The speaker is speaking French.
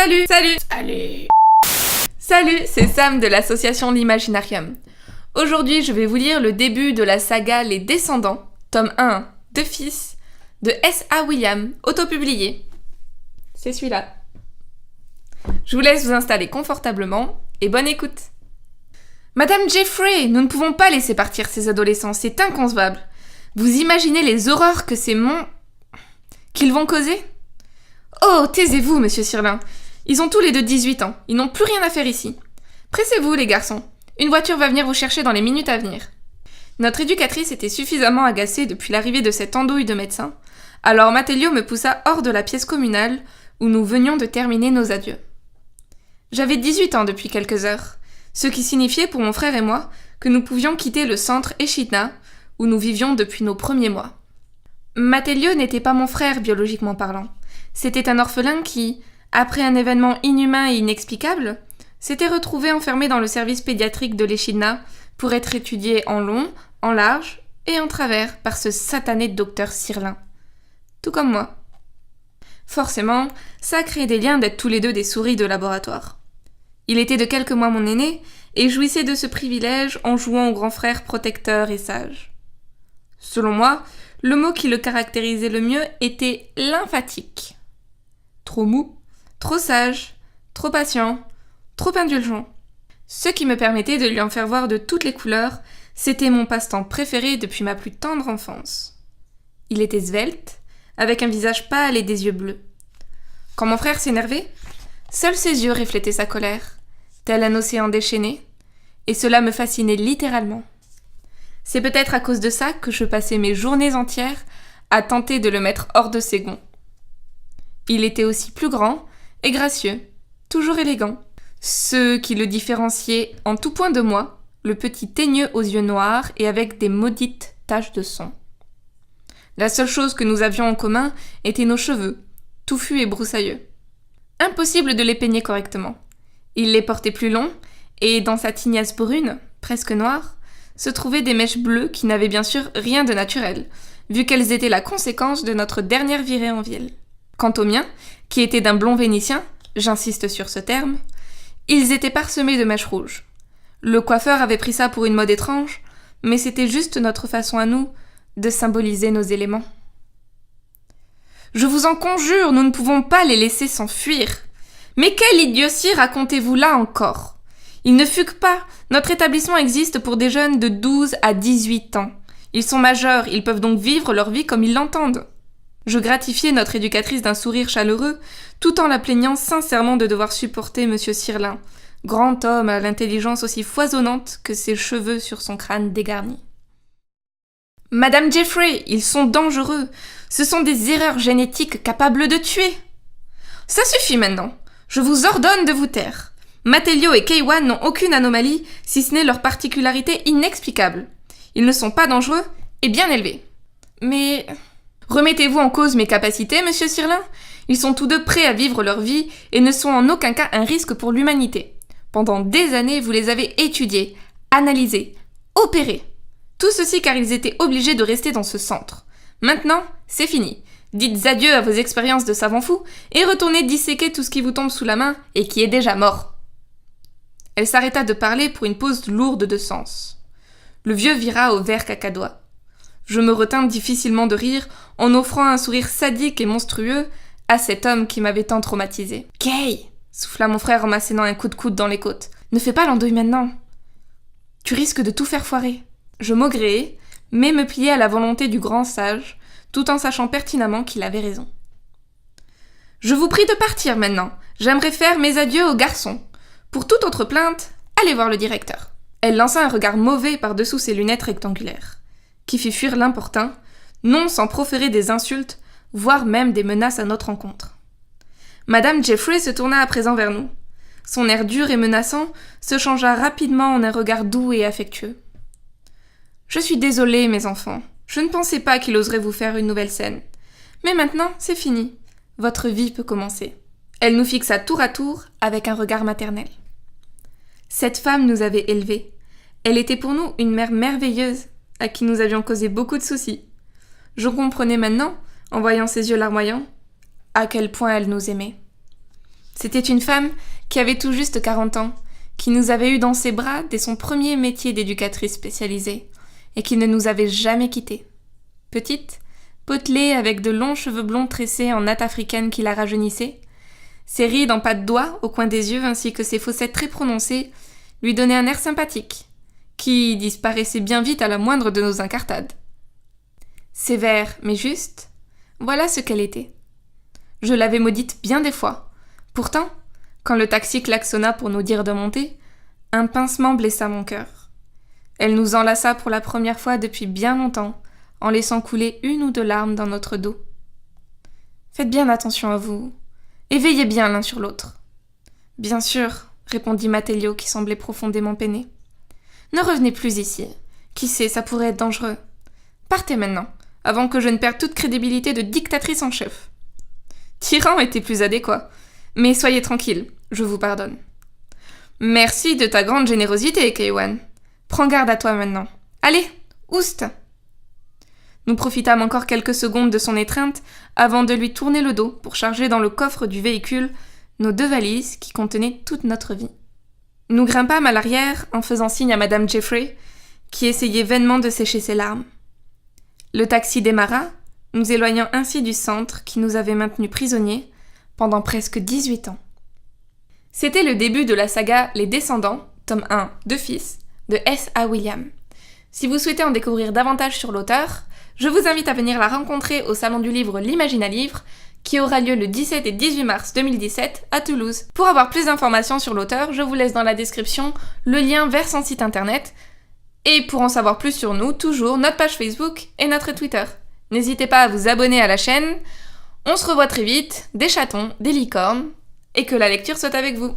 Salut, c'est Sam de l'association L'Imaginarium. Aujourd'hui, je vais vous lire le début de la saga Les Descendants, tome 1, Deux fils, de S.A. William, autopublié. C'est celui-là. Je vous laisse vous installer confortablement et bonne écoute. Madame Jeffrey, nous ne pouvons pas laisser partir ces adolescents, c'est inconcevable. Vous imaginez les horreurs que qu'ils vont causer ? Oh, taisez-vous, monsieur Sirlin. Ils ont tous les deux 18 ans, ils n'ont plus rien à faire ici. Pressez-vous, les garçons. Une voiture va venir vous chercher dans les minutes à venir. Notre éducatrice était suffisamment agacée depuis l'arrivée de cette andouille de médecin, alors Matélio me poussa hors de la pièce communale où nous venions de terminer nos adieux. J'avais 18 ans depuis quelques heures, ce qui signifiait pour mon frère et moi que nous pouvions quitter le centre Echidna, où nous vivions depuis nos premiers mois. Matélio n'était pas mon frère biologiquement parlant. C'était un orphelin qui, après un événement inhumain et inexplicable, s'était retrouvé enfermé dans le service pédiatrique de l'Echidna pour être étudié en long, en large et en travers par ce satané docteur Sirlin. Tout comme moi. Forcément, ça a créé des liens d'être tous les deux des souris de laboratoire. Il était de quelques mois mon aîné et jouissait de ce privilège en jouant au grand frère protecteur et sage. Selon moi, le mot qui le caractérisait le mieux était lymphatique. Trop mou, trop sage, trop patient, trop indulgent. Ce qui me permettait de lui en faire voir de toutes les couleurs, c'était mon passe-temps préféré depuis ma plus tendre enfance. Il était svelte, avec un visage pâle et des yeux bleus. Quand mon frère s'énervait, seuls ses yeux reflétaient sa colère, tel un océan déchaîné, et cela me fascinait littéralement. C'est peut-être à cause de ça que je passais mes journées entières à tenter de le mettre hors de ses gonds. Il était aussi plus grand et gracieux, toujours élégant. Ce qui le différenciait en tout point de moi, le petit teigneux aux yeux noirs et avec des maudites taches de sang. La seule chose que nous avions en commun étaient nos cheveux, touffus et broussailleux. Impossible de les peigner correctement. Il les portait plus longs, et dans sa tignasse brune, presque noire, se trouvaient des mèches bleues qui n'avaient bien sûr rien de naturel, vu qu'elles étaient la conséquence de notre dernière virée en ville. Quant aux miens, qui étaient d'un blond vénitien, j'insiste sur ce terme, ils étaient parsemés de mèches rouges. Le coiffeur avait pris ça pour une mode étrange, mais c'était juste notre façon à nous de symboliser nos éléments. Je vous en conjure, nous ne pouvons pas les laisser s'enfuir. Mais quelle idiotie racontez-vous là encore ? Ils ne fuguent pas, notre établissement existe pour des jeunes de 12 à 18 ans. Ils sont majeurs, ils peuvent donc vivre leur vie comme ils l'entendent. Je gratifiai notre éducatrice d'un sourire chaleureux, tout en la plaignant sincèrement de devoir supporter monsieur Sirlin, grand homme à l'intelligence aussi foisonnante que ses cheveux sur son crâne dégarni. Madame Jeffrey, ils sont dangereux. Ce sont des erreurs génétiques capables de tuer. Ça suffit maintenant. Je vous ordonne de vous taire. Matélio et Keiwan n'ont aucune anomalie, si ce n'est leur particularité inexplicable. Ils ne sont pas dangereux et bien élevés. Mais remettez-vous en cause mes capacités, monsieur Sirlin ? Ils sont tous deux prêts à vivre leur vie et ne sont en aucun cas un risque pour l'humanité. Pendant des années, vous les avez étudiés, analysés, opérés. Tout ceci car ils étaient obligés de rester dans ce centre. Maintenant, c'est fini. Dites adieu à vos expériences de savants fous et retournez disséquer tout ce qui vous tombe sous la main et qui est déjà mort. Elle s'arrêta de parler pour une pause lourde de sens. Le vieux vira au vert cacadois. Je me retins difficilement de rire en offrant un sourire sadique et monstrueux à cet homme qui m'avait tant traumatisé. « Kay !» souffla mon frère en m'assénant un coup de coude dans les côtes. « Ne fais pas l'andouille maintenant. Tu risques de tout faire foirer. » Je maugréai, mais me pliai à la volonté du grand sage, tout en sachant pertinemment qu'il avait raison. « Je vous prie de partir maintenant. J'aimerais faire mes adieux aux garçons. Pour toute autre plainte, allez voir le directeur. » Elle lança un regard mauvais par-dessous ses lunettes rectangulaires, qui fit fuir l'importun, non sans proférer des insultes, voire même des menaces à notre encontre. Madame Jeffrey se tourna à présent vers nous. Son air dur et menaçant se changea rapidement en un regard doux et affectueux. « Je suis désolée, mes enfants. Je ne pensais pas qu'il oserait vous faire une nouvelle scène. Mais maintenant, c'est fini. Votre vie peut commencer. » Elle nous fixa tour à tour avec un regard maternel. Cette femme nous avait élevés. Elle était pour nous une mère merveilleuse, à qui nous avions causé beaucoup de soucis. Je comprenais maintenant, en voyant ses yeux larmoyants, à quel point elle nous aimait. C'était une femme qui avait tout juste 40 ans, qui nous avait eu dans ses bras dès son premier métier d'éducatrice spécialisée, et qui ne nous avait jamais quittés. Petite, potelée avec de longs cheveux blonds tressés en natte africaine qui la rajeunissaient, ses rides en pas de doigts au coin des yeux ainsi que ses fossettes très prononcées lui donnaient un air sympathique, qui disparaissait bien vite à la moindre de nos incartades. Sévère mais juste, voilà ce qu'elle était. Je l'avais maudite bien des fois. Pourtant, quand le taxi klaxonna pour nous dire de monter, un pincement blessa mon cœur. Elle nous enlaça pour la première fois depuis bien longtemps, en laissant couler une ou deux larmes dans notre dos. Faites bien attention à vous, et veillez bien l'un sur l'autre. Bien sûr, répondit Matélio qui semblait profondément peiné. Ne revenez plus ici. Qui sait, ça pourrait être dangereux. Partez maintenant, avant que je ne perde toute crédibilité de dictatrice en chef. Tyran était plus adéquat, mais soyez tranquille, je vous pardonne. Merci de ta grande générosité, Keiwan. Prends garde à toi maintenant. Allez, oust! Nous profitâmes encore quelques secondes de son étreinte avant de lui tourner le dos pour charger dans le coffre du véhicule nos 2 valises qui contenaient toute notre vie. Nous grimpâmes à l'arrière en faisant signe à Madame Jeffrey, qui essayait vainement de sécher ses larmes. Le taxi démarra, nous éloignant ainsi du centre qui nous avait maintenus prisonniers pendant presque 18 ans. C'était le début de la saga Les Descendants, tome 1, 2 fils, de S.A. William. Si vous souhaitez en découvrir davantage sur l'auteur, je vous invite à venir la rencontrer au Salon du Livre L'Imagina Livre, qui aura lieu le 17 et 18 mars 2017 à Toulouse. Pour avoir plus d'informations sur l'auteur, je vous laisse dans la description le lien vers son site internet. Et pour en savoir plus sur nous, toujours notre page Facebook et notre Twitter. N'hésitez pas à vous abonner à la chaîne. On se revoit très vite, des chatons, des licornes, et que la lecture soit avec vous.